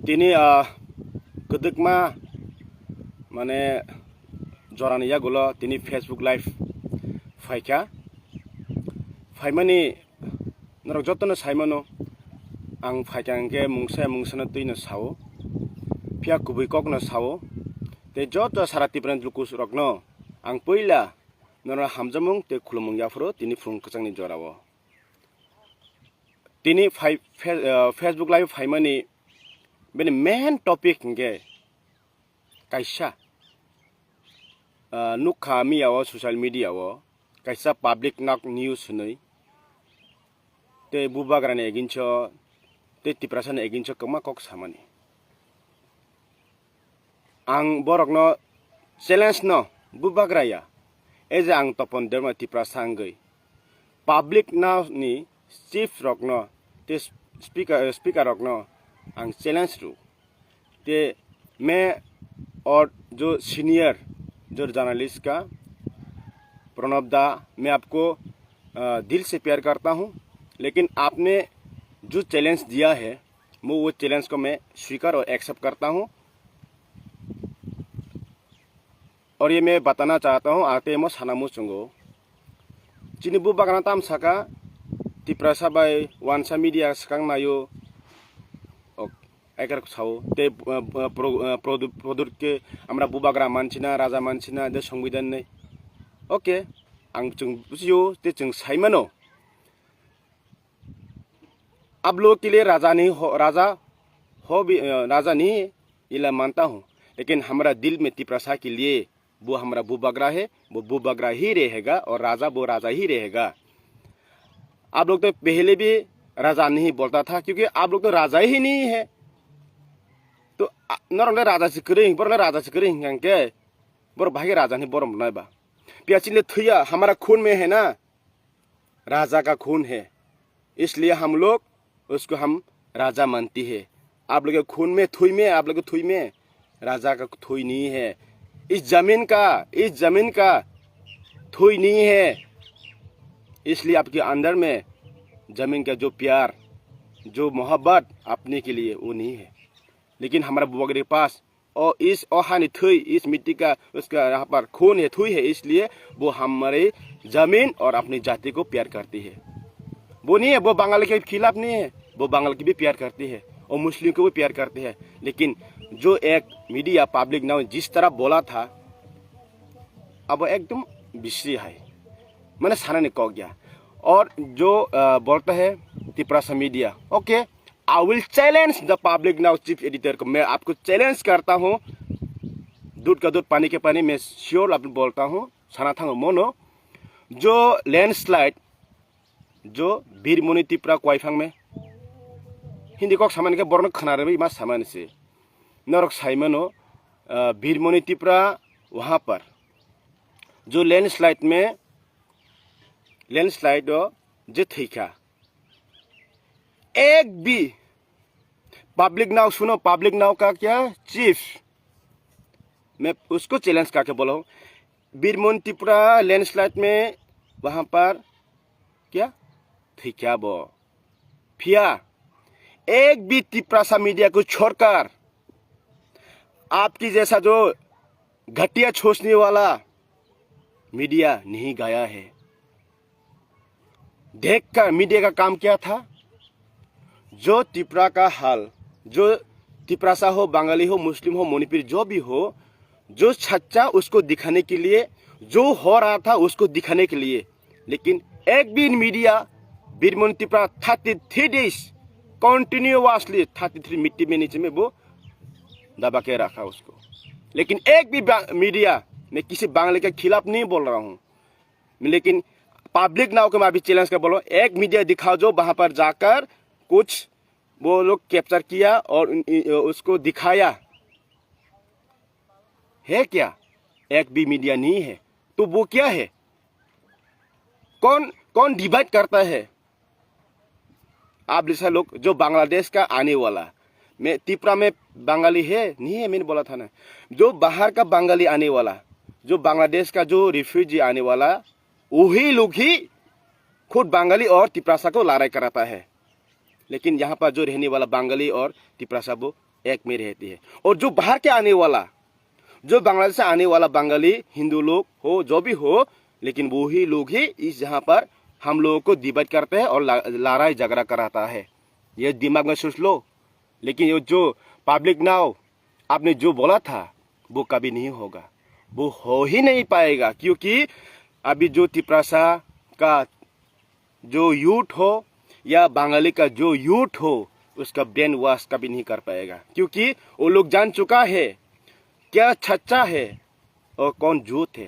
Tini kedekma mane jorani ya gulo tini Facebook live faika faimani norok jotono saimano ang faikangke mungsana tuina sawo pia kubui kokno sawo te joto sarati pran lukus rokno ang poila nora hamjamung te khulumung yafro tini frung kachangni jorawo tini Facebook live faimani beni main topic nge kaisa nukha miyawo social media wo kaisa public nak news nei te bubagrane egincho te tiprasane egincho kama kok samani ang borokno challenge no bubagraya eje ang topon derma tiprasangoi public now ni chief rokno te speaker rokno ang challenge रू ते मैं और जो senior जो journalist का प्रणव दा मैं आपको दिल से प्यार करता हूं लेकिन आपने जो चैलेंज दिया है वो चैलेंज को मैं स्वीकार और एक्सेप्ट करता हूं और ये मैं बताना चाहता हूं आते मो सानामु चुंगो चिनिबु बागाना ताम साका तिप्रासा बाय वानसा मीडिया सकang नायो एकर साव ते प्रोडक्ट के हमरा बुबाग्रा मानसिना राजा मानसिना दे संविधान नै ओके आं जों बुजियो ते जों साइमानो आप लोग के लिए राजा नहीं इला मानता हूं लेकिन हमारा दिल में तिप्रासा के लिए वो हमारा बुबाग्रा है वो बुबाग्रा ही रहेगा और राजा वो राजा ही रहेगा आप लोग तो पहले भी राजा नहीं बोलता था क्योंकि आप लोग तो राजा ही नहीं है तो नरंगे राजा से करें बरने राजा से करें के बर भागे राजा नहीं बरम नहीं बा पियाचिले थुया हमारा खून में है ना राजा का खून है इसलिए हम लोग उसको हम राजा मानती है आप लोग के खून में थुई में आप लोग के थुई में राजा का थुई नहीं है इस जमीन का थुई नहीं है इसलिए आपके अंदर में जमीन का जो प्यार जो मोहब्बत अपने के लिए वो नहीं है लेकिन हमारा बुबाग्रा के पास और इस ओहानी थुई इस मिट्टी का उसका यहाँ पर खून है थुई है इसलिए वो हमारे जमीन और अपनी जाति को प्यार करती है वो नहीं है वो बंगाल के खिलाफ नहीं है वो बंगाल की भी प्यार करती है और मुस्लिम को भी प्यार करती है लेकिन जो एक मीडिया पब्लिक नाउ जिस तरह बोला था अब एकदम विश्री है मैंने सारा ने कह गया और जो बोलता है Tiprasa media okay I will challenge the public now chief editor को मैं आपको चैलेंज करता हूँ दूध का दूध पानी के पानी मैं श्योर आप बोलता हूँ साना था मोनो जो लैंडस्लाइड जो बीरमुनि तिप्रा क्वाइफांग में हिंदी को सामान के बरन खनारे में इमा सामान से नरक साइमनो बीरमुनि तिप्रा वहाँ पर जो लैंडस्लाइड जो थीका एक भी पब्लिक नाउ सुनो पब्लिक नाउ का क्या चीफ मैं उसको चैलेंज करके बोला हूँ बीरमुनि तिप्रा लैंडस्लाइड में वहाँ पर क्या थी क्या वो फिया एक भी तिप्रासा मीडिया को छोड़कर आपकी जैसा जो घटिया छोड़ने वाला मीडिया नहीं गया है देखकर मीडिया का काम क्या था जो तिप्रा का हाल जो तिप्रासा हो बंगाली हो मुस्लिम हो मणिपुरी जो भी हो जो सच्चा उसको दिखाने के लिए जो हो रहा था उसको दिखाने के लिए लेकिन एक भी मीडिया बीरमुनि तिप्रा 33 डेज कंटिन्यूअसली 33 मिट्टी में नीचे में वो दबा के रखा उसको लेकिन एक भी मीडिया मैं किसी बांग्ला के खिलाफ नहीं बोल रहा हूँ लेकिन पब्लिक नाउ को मैं अभी चैलेंज कर बोल रहा हूँ एक मीडिया दिखाओ जो वहां पर जाकर कुछ वो लोग कैप्चर किया और उसको दिखाया है क्या एक भी मीडिया नहीं है तो वो क्या है कौन डिवाइड करता है आप जैसा लोग जो बांग्लादेश का आने वाला मैं तिप्रा में बंगाली है नहीं है मैंने बोला था ना जो बाहर का बंगाली आने वाला जो बांग्लादेश का जो रिफ्यूजी आने वाला वही लोग ही खुद बंगाली और तिप्रासा को लड़ाई कराता है लेकिन यहाँ पर जो रहने वाला बंगाली और तिप्रासा वो एक में रहती है। और जो बाहर के आने वाला, जो बांग्लादेश से आने वाला बंगाली हिंदू लोग हो, जो भी हो, लेकिन वही लोग ही इस जहाँ पर हम लोगों को डिवाइड करते हैं और लड़ाई झगड़ा कराता है। ये दिमाग में सोच लो। लेकिन ये जो पब्लिक नाउ आपने जो बोला था वो कभी नहीं होगा, वो हो ही नहीं पाएगा। क्योंकि अभी जो तिपरासा का जो यूथ हो या बंगाली का जो यूथ हो, उसका ब्रेन वॉश कभी नहीं कर पाएगा। क्योंकि वो लोग जान चुका है क्या सच्चा है और कौन झूठ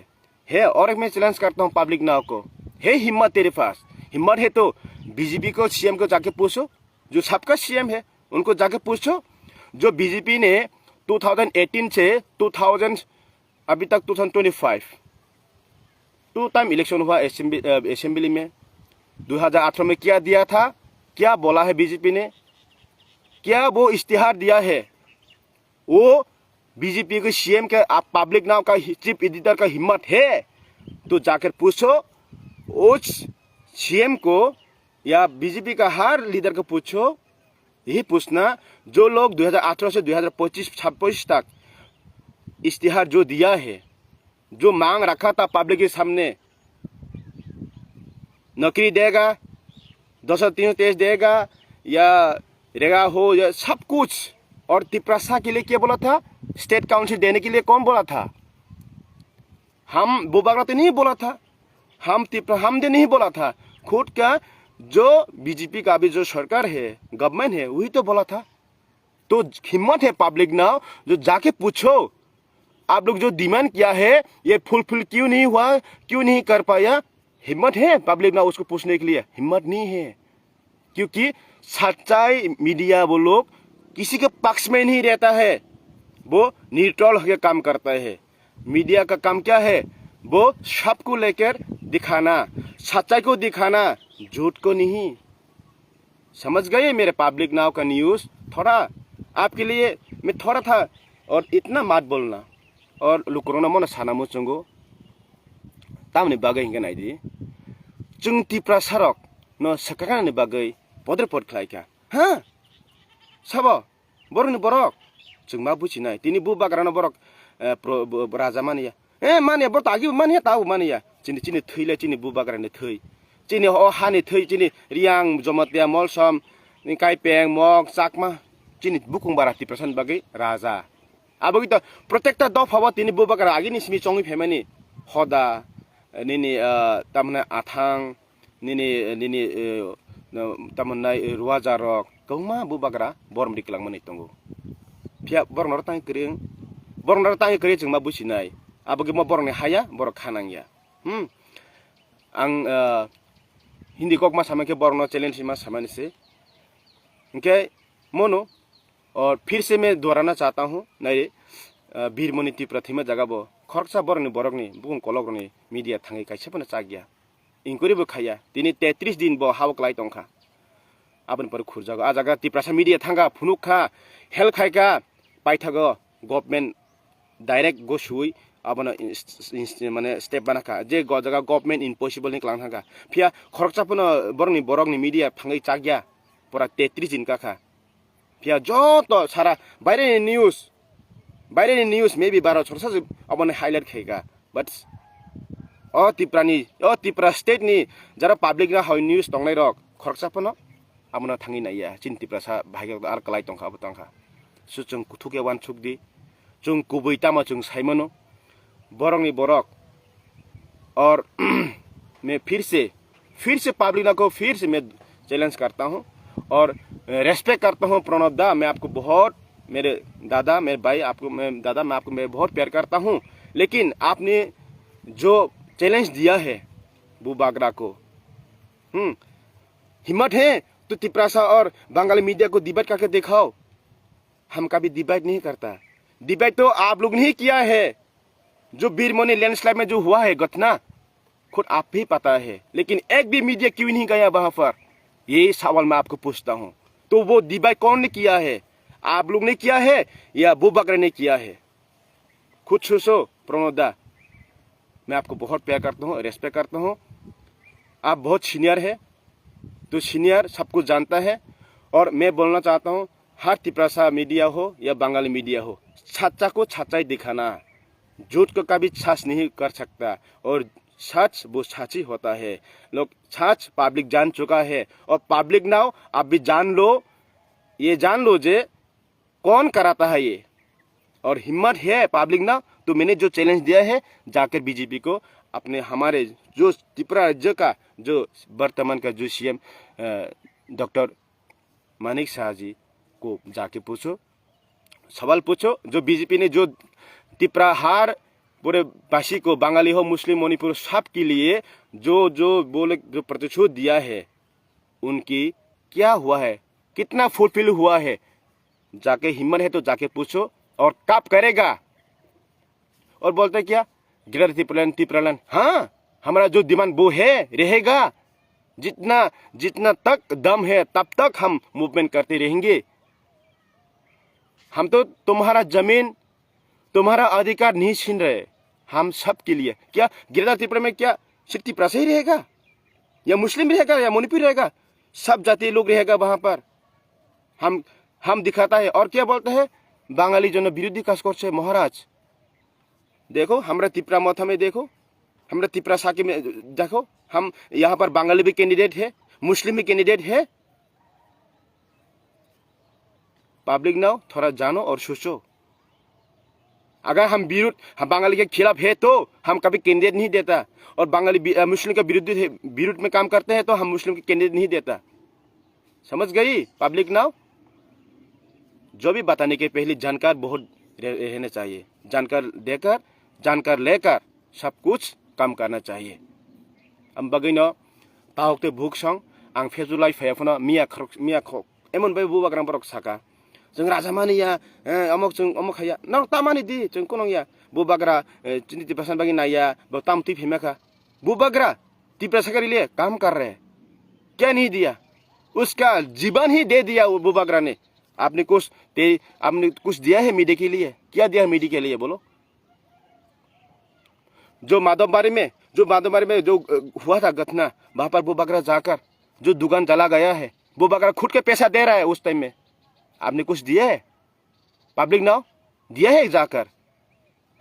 है। और मैं चैलेंज करता हूँ पब्लिक नाउ को, है हिम्मत तेरे पास, हिम्मत है तो बीजेपी को सीएम को जाके पूछो, जो सबका सीएम है उनको जाके पूछो। जो बीजेपी ने 2018 से 2000 अभी तक 2025 2 टाइम इलेक्शन हुआ असेंबली में, 2018 में क्या दिया था, क्या बोला है बीजेपी ने, क्या वो इश्तिहार दिया है। वो बीजेपी के सीएम के आप पब्लिक नाउ का चीफ एडिटर का हिम्मत है तो जाकर पूछो उस सीएम को या बीजेपी का हर लीडर को पूछो। यही पूछना जो लोग 2018 से 2025-26 तक इश्तिहार जो दिया है, जो मांग रखा था पब्लिक के सामने, नौकरी देगा, 223 देगा या रेगा हो या सब कुछ, और तिपरासा के लिए क्या बोला था, स्टेट काउंसिल देने के लिए कौन बोला था, हम बुबागरा तो नहीं बोला था, हमने नहीं बोला था, खुद का जो बीजेपी का अभी जो सरकार है, गवर्नमेंट है, वही तो बोला था। तो हिम्मत है पब्लिक नाउ जो जाके पूछो आप लोग जो डिमांड किया है ये फुलफिल क्यों नहीं हुआ, क्यों नहीं कर पाया। हिम्मत है पब्लिक नाउ उसको पूछने के लिए, हिम्मत नहीं है। क्योंकि सच्चाई मीडिया वो लोग किसी के पक्ष में नहीं रहता है, वो न्यूट्रल होकर काम करता है। मीडिया का काम क्या है, वो सबको लेकर दिखाना, सच्चाई को दिखाना, झूठ को नहीं। समझ गए मेरे पब्लिक नाउ का न्यूज़। थोड़ा आपके लिए मैं थोड़ा था, और इतना मत बोलना। और लुकोरोना मन साना मुचंगो तामने बागै हिंगा नाइदि जों तिपरासारक न सकाकानि बागै पदर पद खालायका हा साबो बरनि बरक जों मा बुजिनाय तिनि बु बाग्राना बरक राजा मानिया मानिया बर तागि मानिया ताउ मानिया चिनि थैले चिनि बु बाग्रानि थै चिनि अ हानि थै चिनि रियां जमतिया मलसम नि काइपें मक चाकमा चिनि बुकुं बारा तिपरासान बागै राजा अब तो प्रत्येक दफाव तीन बुबागर आगे निस्मी चौंगी फेमानी हदा निनी तमना आथां निनी निनी तमना रुवाजारक कौमा बुबागरा बरम दिकलां मनै तंगो फिया बरनर तांग करिं जों मा बुसिनाय अब के म बरने हाया बर खानांगिया आं हिंदी कक मा सामके बरनो चैलेंज मा सामाने से इनके मोनो। और फिर से मैं दोहराना चाहता हूँ नए वीरमणि प्रतिमा जगह बो खरचा बरनी बरगनी बुकुं कलगनी मीडिया थांगे कैसे पन चागिया इंक्वायरी बो खाया दिनै 33 दिन बो हावक लाई तंखा आबन पर खुरजागो आ जगह तिप्रासा मीडिया थांगा फुनुखा हेल्प खायका पाइथागो गवर्नमेंट डायरेक्ट गो सुई आबन माने स्टेप बनाखा जे जगह गवर्नमेंट इम्पॉसिबल नि क्लां थांगा फिया खरचा पन बरगनी मीडिया थांगे चागिया पूरा 33 दिन का फिया जो तो सारा बाहर न्यूज़ मे भी 12 छोरसा अब हाईलाइट खेगा बट तिप्रा स्टेट नि जरा पब्लिक ना हाई न्यूज़ तंगनाय रक खरसापन अब थांगी नाया चिन तिप्रासा भाग्य आर कलाई तंखा अब तंखा सुचुं कुथुके वान सुखदी जों गुबै तामा जों साइमनो बरंगनि बरक। और मैं फिर से पब्लिक ना को फिर से मैं चैलेंज करता हूँ और रेस्पेक्ट करता हूँ प्रणव दा, मैं आपको बहुत मेरे दादा मेरे भाई आपको मैं दादा मैं आपको मैं बहुत प्यार करता हूँ। लेकिन आपने जो चैलेंज दिया है बुबागरा को, हिम्मत है तो तिप्रासा और बंगाली मीडिया को डिबेट करके दिखाओ। हम कभी डिबेट नहीं करता, डिबेट तो आप लोग नहीं किया है। जो वीरमणि लैंडस्लाइड में जो हुआ है घटना खुद आप भी पता है, लेकिन एक भी मीडिया क्यों नहीं गया वहां पर, ये सवाल मैं आपको पूछता हूँ। तो वो डिबेट कौन ने किया है, आप लोग ने किया है या बुबागरा ने किया है? खुद सोचो प्रणव दा, मैं आपको बहुत प्यार करता हूँ, रेस्पेक्ट करता हूँ। आप बहुत सीनियर है, तो सीनियर सब कुछ जानता है। और मैं बोलना चाहता हूँ हर तिपरासा मीडिया हो या बंगाली मीडिया हो, सच्चा को सच्चाई दिखाना, झूठ को कभी सच नहीं कर सकता, और सच वो सच ही होता है। लोग सच पब्लिक जान चुका है, और पब्लिक नाउ आप भी जान लो, ये जान लो जे कौन कराता है ये, और हिम्मत है पब्लिक ना। तो मैंने जो चैलेंज दिया है, जाकर बीजेपी को अपने हमारे जो त्रिपुरा राज्य का जो वर्तमान का जो सीएम डॉक्टर मानिक शाह जी को जाके पूछो, सवाल पूछो। जो बीजेपी ने जो त्रिपुरा हर पूरे भाषी को, बंगाली हो मुस्लिम मणिपुर सब के लिए जो जो बोले जो प्रतिशोध दिया है, उनकी क्या हुआ है, कितना फुलफिल हुआ है, जाके हिम्मत है तो जाके पूछो। और कब करेगा? और बोलते क्या ग्रेटर त्रिपुरालैंड, हाँ हमारा जो डिमांड वो है, रहेगा। जितना जितना तक दम है तब तक हम मूवमेंट करते रहेंगे। हम तो तुम्हारा जमीन, तुम्हारा अधिकार नहीं छीन रहे, हम सब के लिए। क्या ग्रेटर त्रिपुरा में क्या सिर्फ त्रिपुरा से ही रहेगा, या मुस्लिम रहेगा, या मणिपुर रहेगा? सब जातीय लोग रहेगा वहां पर। हम दिखाता है। और क्या बोलते हैं, बांगाली जन विरोधी काज करछे महाराज। देखो हमरा त्रिपुरा माथा में, देखो हमरा त्रिपुरा साकी में देखो, हम यहाँ पर बांगाली भी कैंडिडेट है, मुस्लिम भी कैंडिडेट है। पब्लिक नाउ थोड़ा जानो और सोचो। अगर हम बांगाली के खिलाफ है तो हम कभी कैंडिडेट नहीं देता, और बांगाली मुस्लिम के विरुद्ध में काम करते हैं तो हम मुस्लिम के कैंडिडेट नहीं देता। समझ गई पब्लिक नाउ? जो भी बताने के पहले जानकार बहुत रहना चाहिए, जानकार देकर जानकार लेकर सब कुछ काम करना चाहिए। हम बगैनो पाहकते भूख संग आं फेजुलाई फैफना मिया खो एमन बाय बुबाग्राम परक साका जों राजा मानि या अमक जों अमक खाया नं तामानि दि जों कोन या बुबाग्रा चिनि तिपासन बागी नाया ब तामति फेमाखा बुबाग्रा तिपासकरी लिए काम कर रहे हैं, क्या नहीं दिया? उसका जीवन ही दे दिया वो बुबाग्रा ने। आपने कुछ दिया है मीडिया के लिए? क्या दिया है मीडिया के लिए बोलो? जो माधवबारी में जो हुआ था घटना, वहां पर बुबाग्रा जाकर जो दुकान चला गया है, बुबाग्रा खुद के पैसा दे रहा है उस टाइम में। आपने कुछ दिया है? पब्लिक नाउ दिया है जाकर?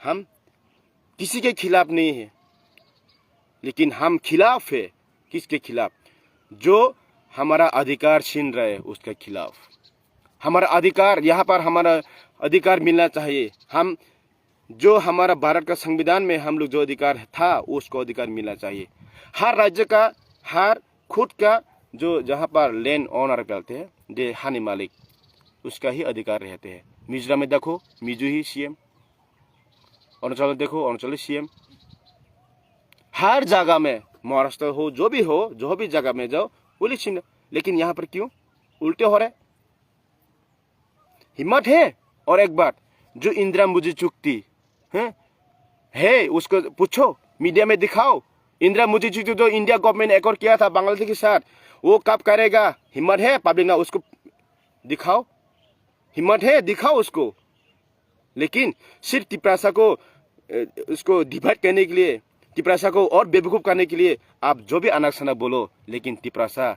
हम किसी के खिलाफ नहीं है, लेकिन हम खिलाफ है। किसके खिलाफ? जो हमारा अधिकार छीन रहे उसके खिलाफ। हमारा अधिकार, यहाँ पर हमारा अधिकार मिलना चाहिए। हम जो हमारा भारत का संविधान में हम लोग जो अधिकार था उसको अधिकार मिलना चाहिए। हर राज्य का, हर खुद का जो जहाँ पर लैंड ओनर कहते हैं, जे हानि मालिक, उसका ही अधिकार रहते हैं। मिजोरम में देखो मिजो ही सीएम, अरुणाचल में देखो अरुणाचल सीएम। हर जगह में, महाराष्ट्र हो, जो भी जगह में जाओ बोले छीन। लेकिन यहाँ पर क्यों उल्टे हो रहे? हिम्मत है। और एक बात, जो इंदिरा मुझे चुकती है उसको पूछो, मीडिया में दिखाओ। इंदिरा मुझे चुकती जो इंडिया गवर्नमेंट एकॉर्ड किया था बांग्लादेश के साथ, वो कब करेगा? हिम्मत है पब्लिक ना, उसको दिखाओ। हिम्मत है, दिखाओ उसको। लेकिन सिर्फ तिपरासा को उसको डिवाइड करने के लिए, तिपरासा को और बेवकूफ करने के लिए आप जो भी अनाक्षना बोलो, लेकिन तिपरासा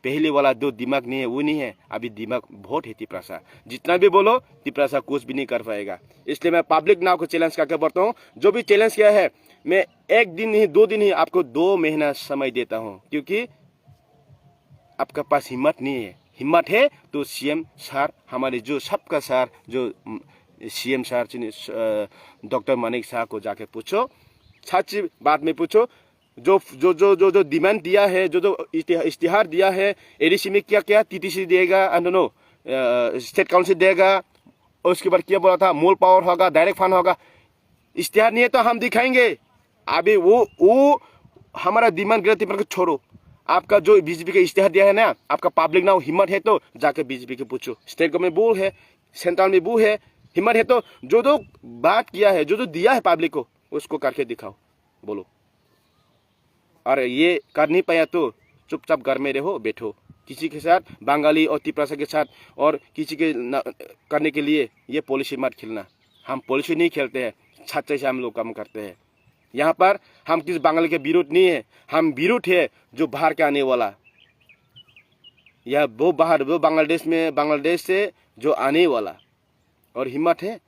पहले वाला जो दिमाग नहीं है वो नहीं है। अभी दिमाग बहुत है तिपरासा। जितना भी बोलो तिपरासा कुछ भी नहीं कर पाएगा। इसलिए मैं पब्लिक नाउ को चैलेंज करके बढ़ता हूँ। जो भी चैलेंज किया है, मैं 1 दिन ही 2 दिन ही आपको 2 महीना समय देता हूँ, क्योंकि आपका पास हिम्मत नहीं है। हिम्मत है तो सीएम सर, हमारे जो सबका सर, जो CM sir doctor Manik Shah को जाके पूछो, सच्ची बात में पूछो। जो जो जो जो जो डिमांड दिया है, जो जो इश्तिहार दिया है, एडीसी में क्या क्या टीटीसी देगा, I don't know, state council देगा, और उसके बाद क्या बोला था, मूल पावर होगा, डायरेक्ट फंड होगा। इश्तिहार नहीं है तो हम दिखाएंगे। अभी वो हमारा डिमांड गिरती पर छोड़ो। आपका जो बीजेपी का इश्तिहार दिया है ना, आपका पब्लिक ना हिम्मत है तो जाकर बीजेपी के पूछो। स्टेट गवर्नमेंट वो है, सेंट्रल में वो है, हिम्मत है तो जो बात किया है, जो दिया है पब्लिक को, उसको करके दिखाओ, बोलो। और ये कर नहीं पाया तो चुपचाप घर में रहो, बैठो। किसी के साथ, बंगाली और तिपरासा के साथ और किसी के करने के लिए ये पॉलिसी मत खेलना। हम पॉलिसी नहीं खेलते हैं, सच्चाई से हम लोग काम करते हैं। यहाँ पर हम किसी बंगाली के विरोध नहीं है, हम विरोध है जो बाहर के आने वाला, या वो बाहर, वो बांग्लादेश से जो आने वाला और हिम्मत है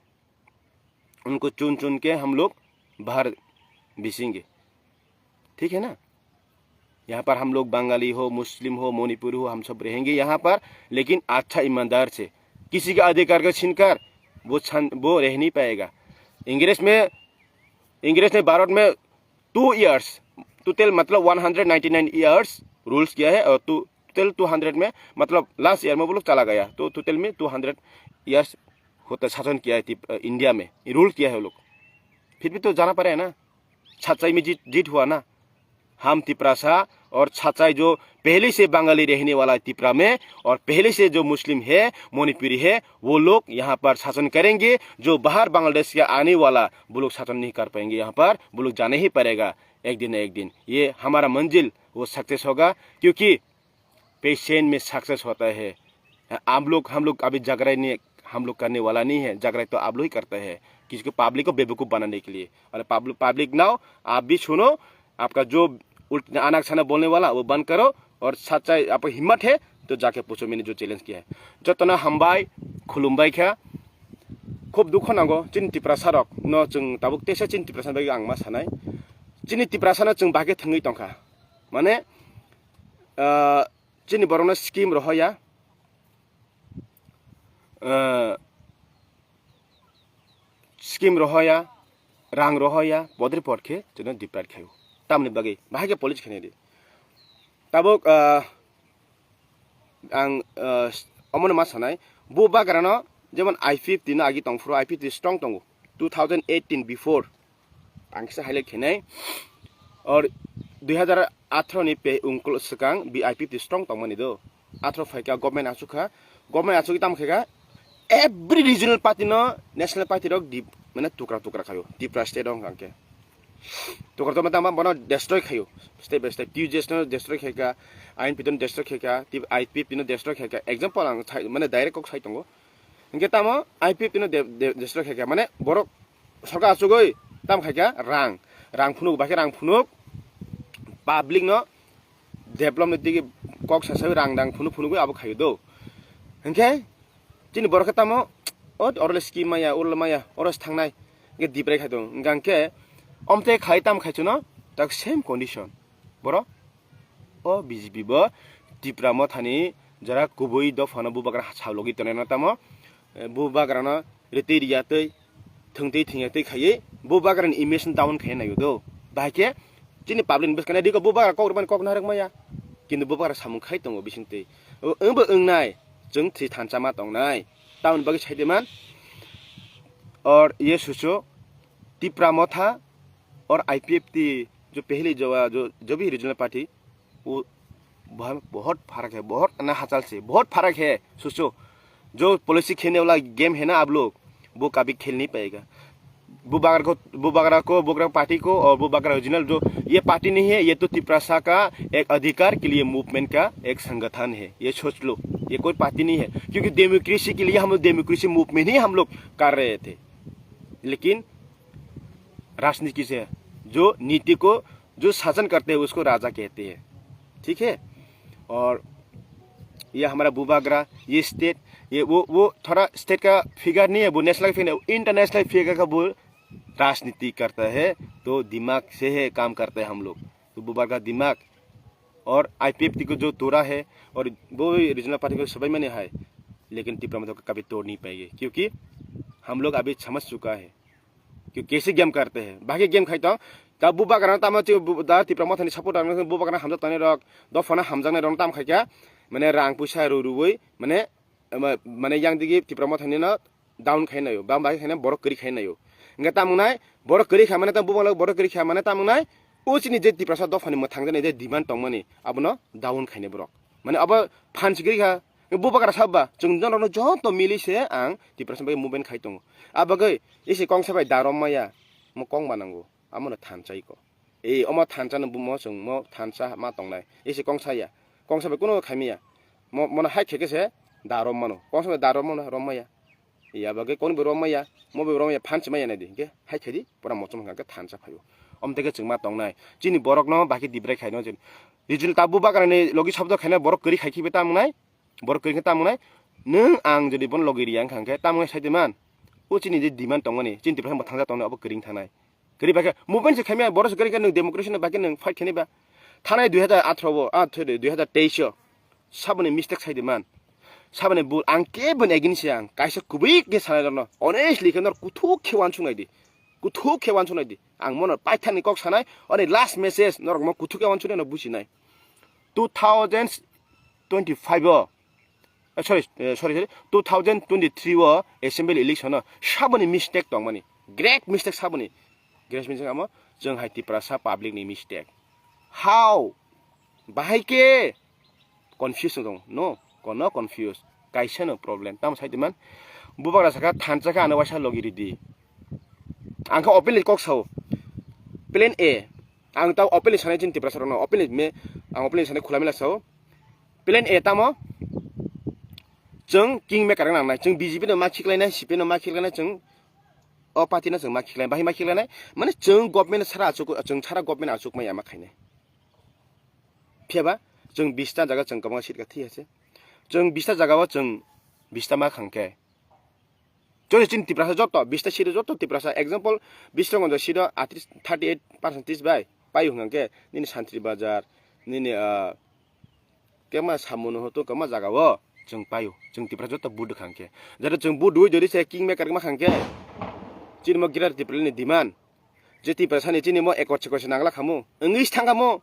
उनको चुन चुन के हम लोग बाहर भेजेंगे, ठीक है ना। यहाँ पर हम लोग बंगाली हो, मुस्लिम हो, मणिपुरी हो, हम सब रहेंगे यहाँ पर, लेकिन अच्छा ईमानदार से, किसी का अधिकार को छीनकर वो रह नहीं पाएगा। इंग्लिश में भारत में 2 इयर्स टोटल मतलब 199 इयर्स रूल्स किया है, और टोटल 200 में मतलब लास्ट ईयर में वो लोग चला गया, तो टोटल में 200 इयर्स होता शासन किया है इंडिया में, रूल किया है वो लोग। फिर भी तो जाना पड़े ना, सच्चाई में जीत हुआ ना। हम तिपरासा और सच्चाई जो पहले से बंगाली रहने वाला है तिपरा में, और पहले से जो मुस्लिम है, मणिपुरी है, वो लोग यहाँ पर शासन करेंगे। जो बाहर बांग्लादेश से आने वाला वो लोग शासन नहीं कर पाएंगे यहाँ पर, वो लोग जाना ही पड़ेगा एक दिन न एक दिन। ये हमारा मंजिल वो सक्सेस होगा, क्योंकि पेशेंट में सक्सेस होता है। हम लोग अभी जागराई नहीं, हम लोग करने वाला नहीं है, जागराई तो आप लोग ही करते हैं किसी को, पब्लिक को बेवकूफ़ बनाने के लिए। और पब्लिक नाउ आप भी सुनो, आपका जो उल्टा आना खाना बोलने वाला वो बंद करो, और सच्चाई आपको हिम्मत है तो जाके पूछो मैंने जो चैलेंज किया है। जतना हामबाय खुलुमबाय क्या खूब दुख नांगौ चिन तिप्रासारक न जों ताबुक तेसा चिन तिप्रासान बागै आं मा सानाय चिनि तिप्रासाना जों बागे थङै दंखा माने चिनि बरनो स्किम रहया रां रहया बद्रि पटखे जों दिप्राट खायो तामनि बागै बाहागे पुलिस खेने दि ताबुक आं अमन मा सानाय बो बागरानो जेमन I-50 ना आगि तंफ्रो I-50 स्ट्रंग तंगो 2018 बिफोर आंखिसा हाइलाइट खेनाय और 2018 नि पे उंकल सकां बि I-50 स्ट्रंग तंगमनि दो 18 फाइका गवर्नमेंट आसुकी तामखेगा एवरी रीजनल पार्टी न नेशनल पार्टी रक दि माने टुकरा खायो दिप्रा स्टेट दं गांके टुकरा तो मतलब बनो डिस्ट्रॉय खायो स्टेप बाय स्टेप टीजेस न डिस्ट्रॉय खेगा I-50 न डिस्ट्रॉय खेगा I-50 न डिस्ट्रॉय खेगा एग्जांपल आं माने डाइरेक्ट कक साइ तंगो इनके तामो I-50 न डिस्ट्रॉय खेगा माने बरो सरकार आसुगै ताम खेगा रां फुनुक बाके रां फुनुक पब्लिक न डेभलपमेन्ट दिगे कक सासाय रां फुनुक आबो खायो दो इनके चिनि बरखा तामो अरले स्किम माया उरल माया अरस थांनाय गे दिब्राय खायदों गांके अमते खाय ताम खायछु न ताक सेम कंडीशन बरो ओ बीजेपी बो दिप्रा म थानी जरा गुबै द फना बुबाग्रा छावलगि तनेना तामो बुबाग्रा न रेतेरियातै थंतै थिंयातै खायै बुबाग्रानि इमेज डाउन खाय नायो दो बाके चिनि पब्लिक बस कने दिको बुबाग्रा कौरबान कक नारक माया किन्तु बुबाग्रा सामु खाय दंगो बिसिंतै ओंबो ओंनाय जों थि थानसामा दंनाय टाउन बागै साइदेमान और ये सोचो तिप्रा मथा और I-50 जो पहले जो भी रीजनल पार्टी वो बहुत फर्क है, बहुत हाचाल से बहुत फर्क है। सोचो जो पॉलिसी खेलने वाला गेम है ना आप लोग वो कभी खेल नहीं पाएगा। बुबागरा पार्टी को और बुबागरा रीजनल जो ये पार्टी नहीं है, ये तो तिप्रासा का एक अधिकार के लिए मूवमेंट का एक संगठन है। ये सोच लो, ये कोई पार्टी नहीं है, क्योंकि डेमोक्रेसी के लिए हम लोग डेमोक्रेसी मूवमेंट ही हम लोग कर रहे थे। लेकिन राजनीति से जो नीति को जो शासन करते हैं उसको राजा कहते हैं, ठीक है। और ये हमारा बुबागरा ये स्टेट ये वो थोड़ा स्टेट का फिगर नहीं है, वो नेशनल फिगर, इंटरनेशनल फिगर का वो राजनीति करता है, तो दिमाग से है काम करते हैं हम लोग। तो बुबागरा दिमाग और I-50 को जो तोड़ा है और वो रीजनल पार्टी को सभी में है, लेकिन तिप्रा मथो कभी तोड़ नहीं पाएंगे, क्योंकि हम लोग अभी समझ चुका है कि कैसे गेम करते हैं। बाकी गेम खाइता तब बुबागरा ताम तिप्रा मथानि सपोर्ट बुबागरा हमजा तने रक द फना हमजांनाय रं ताम खाइका माने रां पैसा रुरुबै माने yang digi तिप्रा मथानि न डाउन खाइनायो बा बाकी खाइना बरक करि खाइनायो इंगा तामुनाय बरक करि खा माने ता बुबागला बरक करि खा माने तामुनाय ओचिनि जे तिप्रासा द फनि म थांजने जे डिमान्ड तंगमनि अबनो डाउन खाइने बरक माने अब फान्सि करि खा बुबागरा साबा जों जन ज त मिलिसे आं तिप्रासा बे मुभमेन्ट खाइतंग आबगै एसे कंसाबाय दारममाया म कं बानांगौ आमनो थानसाइको ए अम थानसानो बुमो जों म थानसा मा तंनाय एसे कंसाबाय कुनो खाइमिया मन हाइ खेकेसे दारममानो कंसाबाय दारममानो रममाया ए आबगै कोन बे रममाया म बे रममाया फान्सि माया नायदि के हाइ खेदि पुरा मचम गाके थानसा फायो अमतेके जों मा तंनाय चिनि बरक न बाकी दिब्राय खाइनो जेन रिजल ताबु बागाने लगी शब्द खाइना बरक करि खाइखिबे तामुनाय बरक करि तामुनाय nung ang jadi bon logiri yang khangke tamngai saideman o chini je demand tongmani chinti phang thangja tongna abo kering thanai keri baka movement se khamya boros keri kan democracy na baki nung fight khaniba thanai 2018 2023 sabone mistake saideman sabone bul ang ke bon eginsiang kaisa kubik ge sanai honestly kan kuthuk khewan chungai di kuthuk khewan chunai di ang monor paithani kok sanai ani last message norok mo kuthuk khewan chunai na businai 2025 sorry 2023 wo assembly election sabone mistake tongmani great mistake sabone great mistake amo jeng hai tiprasa public ni mistake how bahai ke confusion dong no kono confuse kaisa no problem tam saideman bubagra saka thanchaka ana wasa logiri di angka open kok sau plan a ang taw open sanai jin tiprasa no open me ang open sanai khulamela sau plan a tamo jeng kingmaker nang nai jeng BJP no makhiklaina CP no makhiklaina jeng o party na jeng makhiklaina bahi makhiklaina mane jeng government sara achuk jeng sara government achuk mai ama khaine phiaba jeng 20 ta jaga jeng kabang sit ka thi ase jeng 20 ta jaga wa jeng 20 ta ma khangke jodi chin tiprasa jotto 20 ta sit jotto tiprasa example 20 ta gonjo sit 38% bai payu ngangke nini santri bazar nini kema samuno hoto kama jaga wo jeng payo jeng tiprasa jotto bud khangke jara jeng budu jodi se kingmaker ma khangke chin mo girar tipre ni demand je tiprasa ni chini mo ekot chekos nangla khamu engis thangamo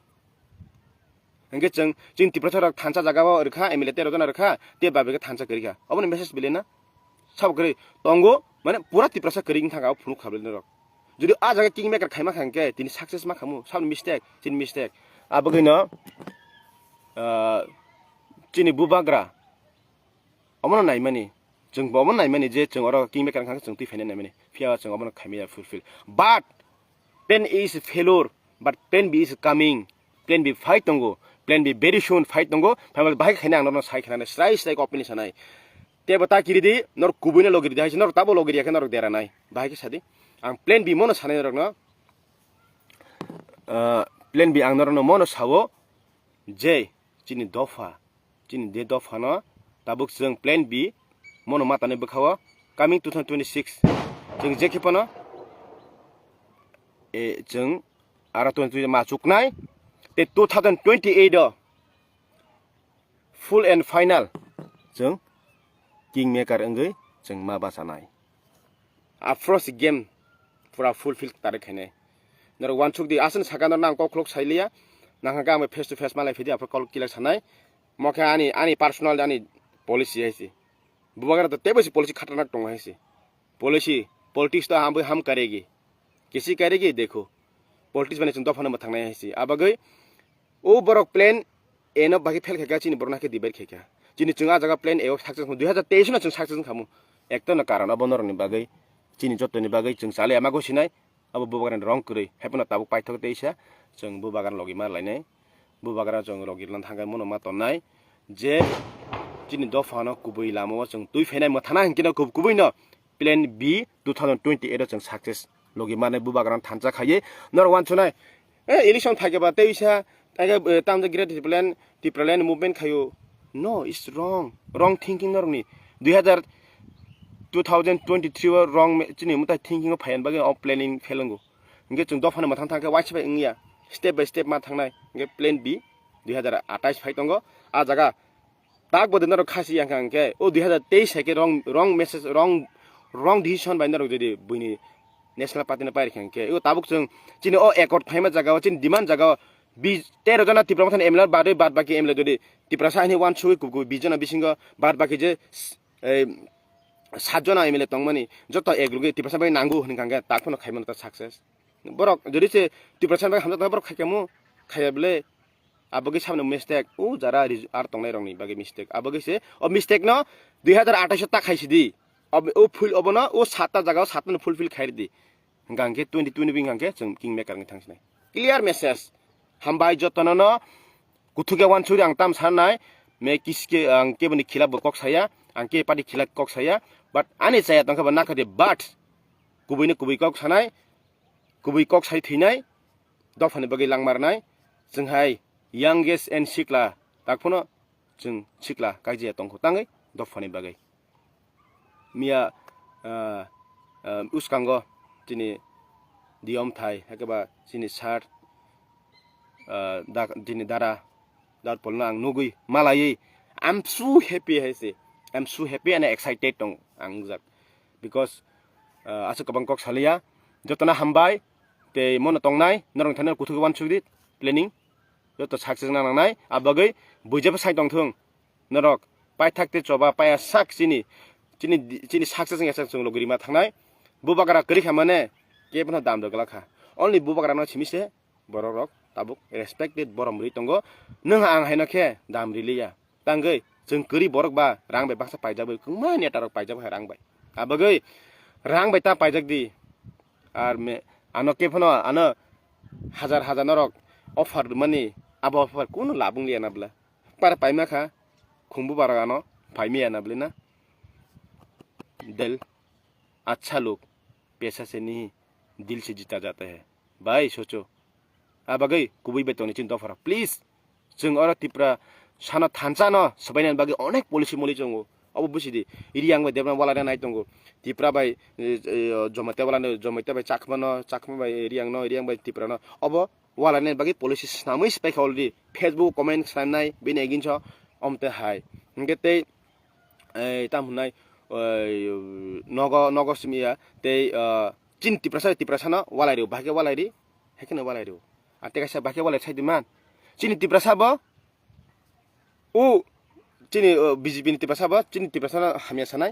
engge jeng tiprasa rak thancha jaga wo rkha emile 13 jona rkha te babe ke thancha kerika obone message bilena sab kare tongo mane pura tiprasa kering thanga phunu khabel rok jodi a jaga kingmaker khaima khangke tini success ma khamu sab mistake chin mistake abagino chini bubagra omono naimani jeng bomon naimani je jeng oro kingmaker khang jeng tui fene naimani phia jeng omono khamia fulfill but plan A is failure but plan B is coming plan B fight tongo plan B very soon fight tongo phamal bai khaina angno sai khana strai opini sanai te bata kiridi nor kubuina logiri dai nor tabo logiri yakha nor dera nai bai ke sadi ang plan B mono sanai rok no plan B ang nor no mono sawo je chini dofa chini de dofa no tabuk jeng plan B mono matane bkhawa coming 2026 jeng jekipano jeng ara 20 ma chuknai te 2028 full and final jeng kingmaker engai jeng ma basanai afros game pura fulfill tarik hene nor one chuk di asan sakana nang ko clock sailia nang ga me face to face malai phidi apro call kila sanai mokha ani personal ani policy aisi बुबागर तो तेबसी policy खतरनाक टोंग है से policy politics तो हम करेगी किसी करेगी देखो पॉलिटिक्स बने चंदो फन मथंग है से अब गई ओ बरक प्लान ए न बाकी फेल खेका चिनि बरना के दिबेर खेका चिनि चंगा जगह प्लान ए सक्सेस 2023 न चंग सक्सेस खामु एक तो न कारण अब नरनि बागै चिनि जत्तनि बागै चंग साले आमा गसिनाय अब बुबागर रंग करै हेपन ताबु पाइथक तेइसा चंग बुबागर लगी मार लाइनाय बुबागर चंग लगी लन थांगाय मनो मा तनाय जे चिनि दफानो कुबुइ लामो जों दुइ फेनाय मथाना हिंकिनो कुबुइनो प्लान बी 2028 जों सक्सेस लगी माने बुबाग्रान थानचा खाये नर वान छनाय इलेक्शन थाकेबा तेइसा तागे ताम द ग्रेट प्लान मुभमेंट खायो नो इट्स रंग थिंकिंग नरनि 2023 व रंग चिनि मुता थिंकिंग फायन बागे अफ प्लानिंग फेलंगो इंगे जों दफानो मथान थांके वाइसबाय इंगिया स्टेप बाय स्टेप मा थांनाय इंगे प्लान बी 2028 फाइतंगो आ जागा ताक बदनर खासी यांखांके ओ 2023 के रंग मेसेज रंग डिसिजन बाइनर जदि बुइनि नेशनल पार्टी न पाइर खांके ओ ताबुक जों चिनि ओ एकॉर्ड फाइमा जगह चिनि डिमान्ड जगह 13 जना तिप्रमथन एमएल बादै बाद बाकी एमएल जदि तिप्रा साइनि वान सुइ कुकु 20 जना बिसिंग बाद बाकी जे 7 जना एमएल तंगमनि जत एकलुगे तिप्रा साइ नांगु हनखांके ताकफन खाइमन त सक्सेस बरक जदि से तिप्रा साइ हमजा बरक खाइकेमु खायाबले abagi samne mistake o jara ar tongnai rongni bagi mistake abagi se o mistake no 2028 ta khaisidi ob o full obono o 7 ta jaga 7 no fulfill khairidi gangke 2020 bing gangke jeng kingmaker ngi thangsnai clear message hambai jotona no kuthuke wan churi ang tam sanai me kiske ang kebani khila bokok saya ang ke padi khila kok saya but ani saya tangka ba nakhade but kubuine kubui kok sanai kubui kok sai thinai dofani bagi langmarnai jenghai youngest and sikla takpono jeng sikla kaji tongko tangai dofani bagai mia uskango jini diom thai hakaba jini sar jini dara dar polna ang nugui malai I'm so happy haise I'm so happy and excited tong angjak because asa kabang kok salia jotona hambai te mono tongnai norong thanel kuthuwan chudit planning joto success na nangnai abagai buijaba sai tong thung norok pai thakte choba pai sak chini success ngi sak chung logri ma thangnai bubakara kari khamane kebna dam dogla kha only bubakara no chimise borok tabuk respected borom ri tongo nang ang haina khe dam riliya tangai जों करी बरक बा रां bye Baksa पाइजाबो कुमा नेटारक पाइजाबो रां bye आबगै रां bye ता पाइजाक दी are मे आनो केफनो आनो हजार हजार नरक अफर मनी अब अफर कुनो लाबुं लिया नाबला पर पाइमा खा खुंबु बारानो पाइमिया नाबले ना दिल अच्छा लोग पैसा से नहीं दिल से जीता जाता है भाई सोचो आबगै कुबै बेतोनि चिन्ता फरा प्लीज जों अर तिप्रा साना थानसा न सबैना बागै अनेक पलिसि मलि जंगो अब बुसिदि इरियां बाय देबना वाला नाय दंगो तिप्रा बाय जमते बाय चाखमा बाय इरियां बाय तिप्रा न अब वाला नाय बागै पलिसि सामै स्पेक अलरेडी फेसबुक कमेन्ट सामनाय बिन एगिन छ अमते हाय गेते ताम हुनाय नग सिमिया ते चिन तिप्रासा न वालायरि बागै वालायरि हेकने वालायरि आते कासा बागै वालाय साइदिमान चिन तिप्रासा बा ओ चिनी बीजेपी नि तिप्रासा बा चिनी तिप्रासा हामिया सानाय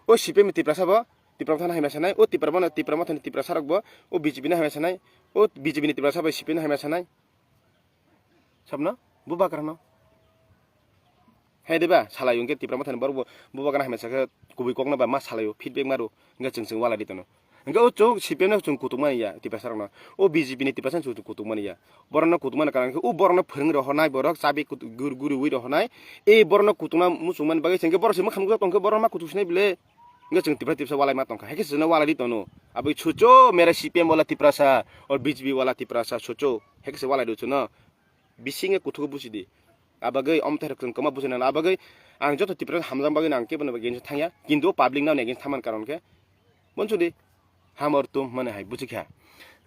ओ सीपीएम तिप्रासा बा तिप्रामा थाना हामिया सानाय ओ तिप्रामा थाना तिप्रासा रक बा ओ बीजेपी नि हामिया सानाय ओ बीजेपी नि तिप्रासा बा सीपीएम हामिया सानाय सबना बुबा करनो हेदेबा सालायो के तिप्रामा थाना बरबो बुबा करना हामिया साखा कुबै kokna बा मा सालायो फीडबैक मारो इंगा जों वाला दितनो इंगा ओ चो सीपीएम न जों कुतुमानिया तिप्रासा रकना ओ बीजेपी नि तिप्रासा जों कुतुमानिया बरन कुतुमान कारण ओ बरन फोरों रहनाय बरक चाबि गुरु wi रहनाय ए बरन कुतुमा मुसुमान बागै सेंगे बरसे मा खामगो तंखो बरन मा कुतुसनाय बिले इंगा जों तिप्रासा वाला मा तंखा हेके जों वाला दितनो अब छुचो मेरा सीपीएम वाला तिप्रासा और बीजेपी वाला तिप्रासा छुचो हेके से वाला दिछु न बिसिंगे कुथुको बुसिदि आबागै अमथार जों कमा बुसिना आबागै आं जत तिप्रासा हामजां बागै आं के बनबा गेन थांया किन्तु पब्लिक नाव नेगेन थामान कारण के मनसुदि हामर तुम माने हाय बुजिखा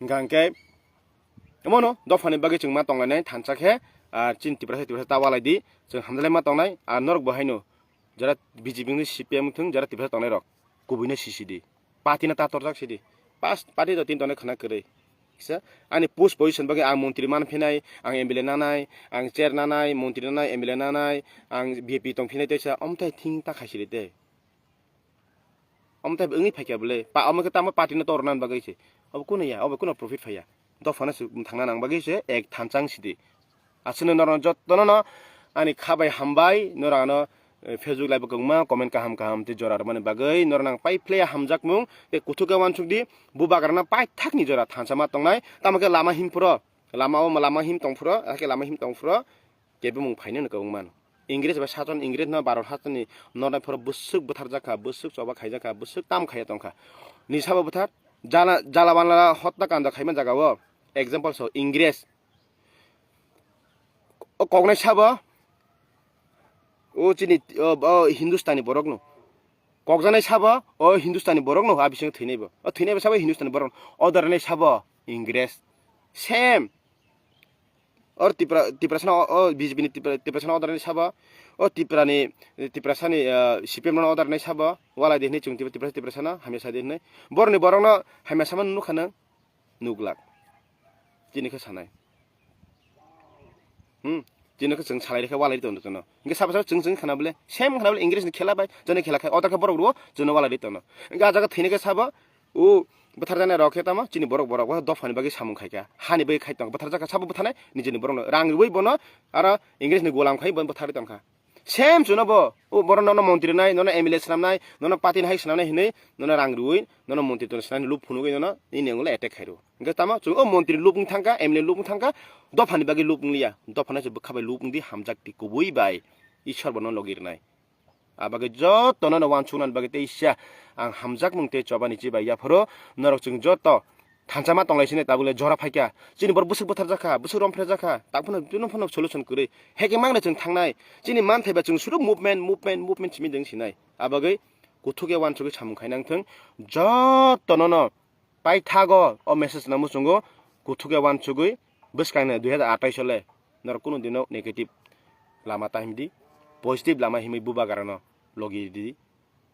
गांके मनो दफानि बागै जों मा तंलायनाय थानसाखे चिन तिप्रासा तावालायदि जों हामलाय मा तंनाय आ नरक बहायनो जरा बीजेपी नि सीपीएम थों जरा तिप्रासा तंनाय रक कुबैनो सिसिदि पार्टीना तातरजाक सिदि पास पार्टी द तीन तने खना करे किसा आनि पोस्ट पोजिशन बागै आं मन्त्री मान फेनाय आं एमएलए नानाय आं चेयर नानाय मन्त्री नानाय एमएलए नानाय आं भिपि तंफिनाय तैसा अमथाय थिं ताखायसिले दे अमथाय ओंनि फायखाबले पा अमके तामा पार्टीना तरनान बागैसे अब कुनया अब कुन प्रॉफिट फाया दफाना थांना नां बागैसे एक थानचां सिदि आसने नरन जतन न आनि खाबाय हामबाय नरानो फेसबुक लाइभ गंमा कमेन्ट काहाम ते जरा माने बागै नरनां पाइ प्ले हामजाक मुं ते कुथुका वानसुकदि बुबागारना पाइ थाकनि जरा थानसामा तंनाय तामके लामा हिमपुरो लामा हिम तंफुरो आके लामा हिम तंफुरो केबे मुं फाइनो न गंमान इंग्लिश बा साजन इंग्लिश न भारत हातनि ननायफोर बुसुक बुथार जाखा बुसुक चबा खायजाखा बुसुक ताम खाया तंखा निसाबा बुथार जाला बानला हत्ता कान्दा खायमान जागावो एग्जांपल सो इंग्लिश ओ कगनाय साबा ओ चिनि हिंदुस्तानी बरक नो कगजानाय साबा ओ हिंदुस्तानी बरक नो आबिसिं थैनायबो ओ थैनायबो साबा हिंदुस्तानी बरक अदारनाय साबा इंग्लिश सेम और तिप्रासा बीजेपी नि तिप्रासा अदारनाय साबा ओ तिप्रासानि सीपीएम न अदारनाय साबा वाला देहनि चुं तिप्रासा न हामेसा देहनि बरनि बरन हामेसा मन नुखानो नुगलाक जिनिखो सानाय जिनोखो जों सालायरेखा वालाय दनो जनो इंगे साबा जों खानाबले सेम खानाबले इंग्लिश नि खेला बाय जने खेला खाय अदारखा बरक रो जनो वालाय दनो इंगे आजागा थैनेखा साबा ओ बथार जानाय रखे तामा चिनि बरक दफानि बागै सामुं खायका हानि बै खायतंग बथार जाका साबा बथानाय निजेनि बरक रां रुबै बनो आरो इंग्लिश नि गोलाम खाय बन बथार तंखा सेम जुनबो ओ बरन न मन्त्री नाय न एमएलए सामनाय न पार्टी नाय सामनाय हिनै न रां रुबै न मन्त्री तन सामनाय लुप फुनुगै न इनेंगले अटैक खायरो इंगे तामा जों ओ मन्त्री लुपनि थांका एमएलए लुपनि थांका दफानि बागै लुपनि लिया दफाना जे बखाबाय लुपनि हामजाकति कुबै बाय ईश्वर बन लगिरनाय आबागै जत न वान सुनान बागै ते इच्छा आं हामजाक मुंते चबानि जिबा याफरो नरक जों जत थानचामा तंलायसिने ताबुले जरा फाइका चिनि बर बुसुक बोथार जाखा बुसुक रमफ्रे जाखा ताकफोन बिनो फन सलुशन करे हेके मांगना जों थांनाय चिनि मान थाइबा जों सुरु मुभमेन्ट चिमि जों सिनाय आबागै गथुके वानसुगै सामुखायनांथों जतनन पाइ थागो अ मेसेज ना मुसुंगो गथुके वानसुगै बसकांने 2028 ले नर कुनु दिनो नेगेटिभ लामा ताहिमदि पजिटिभ लामा हिमै बुबागारन लगिरदि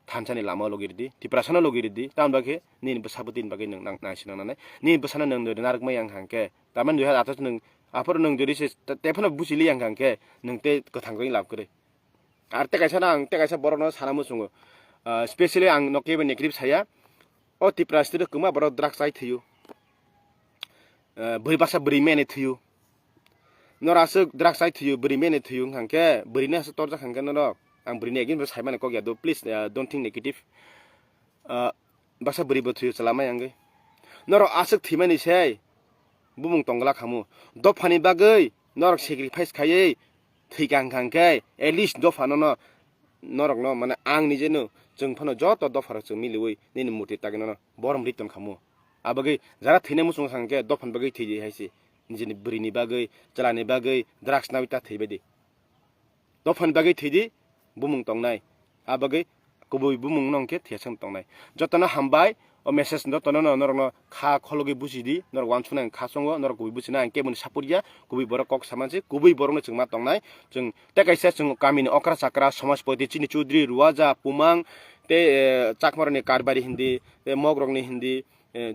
थानसानि लामा लगिरदि तिप्रासाना लगिरदि तामबाखे नि बसाबुतिन बागे नों नांसिनानै नि बसाना नों नारगमै आं हांके तामान 2028 नों आफोर नों जरिसे तेफना बुसिलि आं हांके नों ते गथांगै लाब करे आर ते कायसा बरनो साना मुसुंगो स्पेशली आं नकेबे नेगेटिभ साया अ तिप्रास्तिर कुमा बर ड्राग्स आइ थयो बै बासा बरि मेने थयो नरासो ड्राग्स आइ थयो बरि मेने थयो हांके बरिने आसो तरजा हांके न आं बरिने अगेन साइमाने को गया दो प्लीज डोंट थिंक नेगेटिभ बासा बरि बथयो चलामाय आंगै नर आसो थिमानि सै बुमुं तंगला खामु दफानि बागै नरक सेक्रिफाइस खायै थैगां हांके एटलिस्ट दफानो न नरक न माने आं निजेनो जों फनो जत दफार जों मिलुयै निनि मुति तागेन न बरम रिटर्न खामु आबगै जारा थैने मुसुं हांके दफान बागै थैजे हायसे निजेनि बरिनि बागै चलानि बागै ड्राग्स नाविता थैबायदि दफान बागै थैदि बुमुं तंनाय आबगै गुबै बुमुं नंके थेसम तंनाय जतन हामबाय अ मेसेज जतन न नरक न खा खलगै बुजिदि नरक वानसुना खा संगो नरक गुबै बुजिना आं केबुन सापुरिया गुबै बर कक सामानसे गुबै बरनो जों मा तंनाय जों तेकाइसा जों गामिनि अक्रा साक्रा समाजपति चिनि चौधरी रुवाजा पुमां ते चाकमरनि कारबारी हिन्दी ते मगरगनि हिन्दी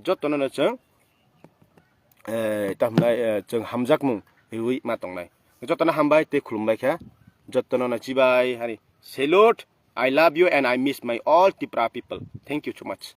जतन न जों तामनाय जों हामजाकमुं हिउइ मा तंनाय जतन हामबाय ते खुलुमबायखा जतन न जिबाय हारि salute I love you and I miss my all Tipra people. Thank you so much.